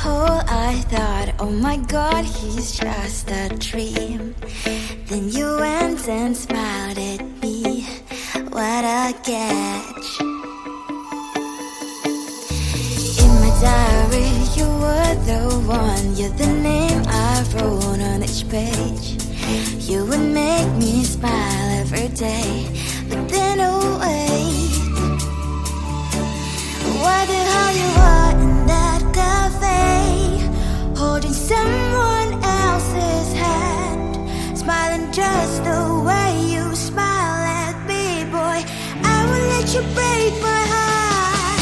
hole, I thought, oh my god, he's just a dream. Then you went and smiled at me. What a catch. In my diary, you were the one. You're the name I wrote on each page. You would make me smile every day. But then, oh wait, what the hell you are in that cafe, holding someone else's hand, smiling just the way you smile at me, boy. I will let you break my heart.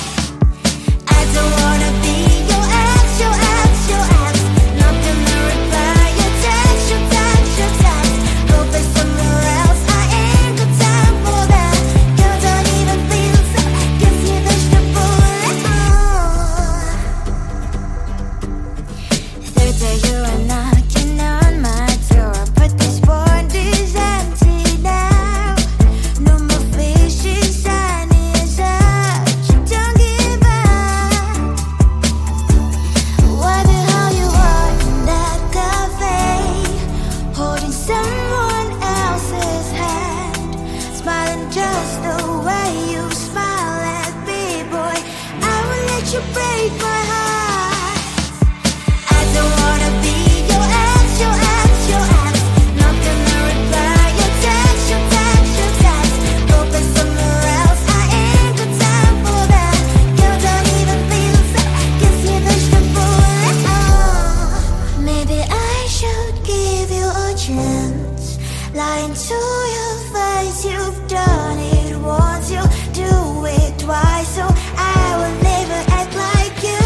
I don't wanna be your ex, your ex, your ex. Not gonna reply your text, your text, your text. Go play somewhere else, I ain't got time for that. You don't even feel so, guess you dodged the bullet. Third day you are knocking on my door, but this board is empty now. No more fishing, shiny as up. Don't give up. What the hell you are in that cafe, holding someone else's hand, smiling just the way you smile at me, boy. I will let you break my heart. I don't wanna be your ex, your ex, your ex. Not gonna reply your text, your text, your text. Go play somewhere else, I ain't got time for that. You don't even feel so, guess you dodged the bullet. Maybe I should give you a chance. Lying to your face, you've done it once, you do it twice, so I will never act like you.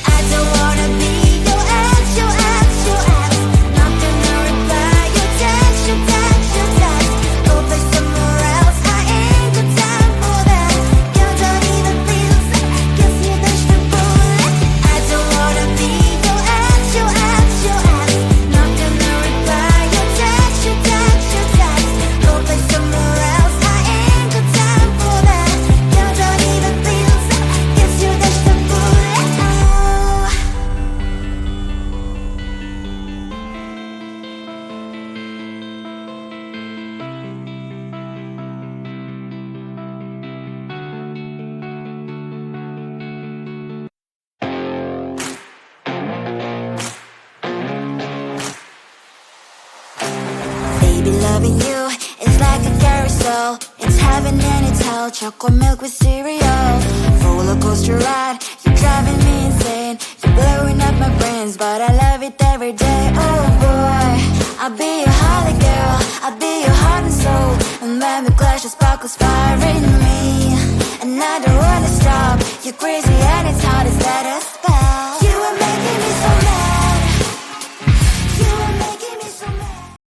I don't wanna be your ex, your ex, your ex. Not gonna reply your text, your text, your text. Go play somewhere else, I ain't got time for that. You don't even feel so, guess you dodged the bullet. I don't wanna be your ex, your ex, your ex. Not gonna reply your text, your text, your text. Go play somewhere else, I ain't got time for that. You don't even feel so, guess you dodged the bullet. Baby, loving you is like a carousel. It's heaven and it's hell. Chocolate milk with cereal. Roller coaster ride, you're driving me insane. You're blowing up my brains, but I love it every day. Oh boy, I'll be your holly girl, I'll be your heart and soul. And when we clash, the sparkles fire in me. And I don't wanna stop, you're crazy and it's hard as let us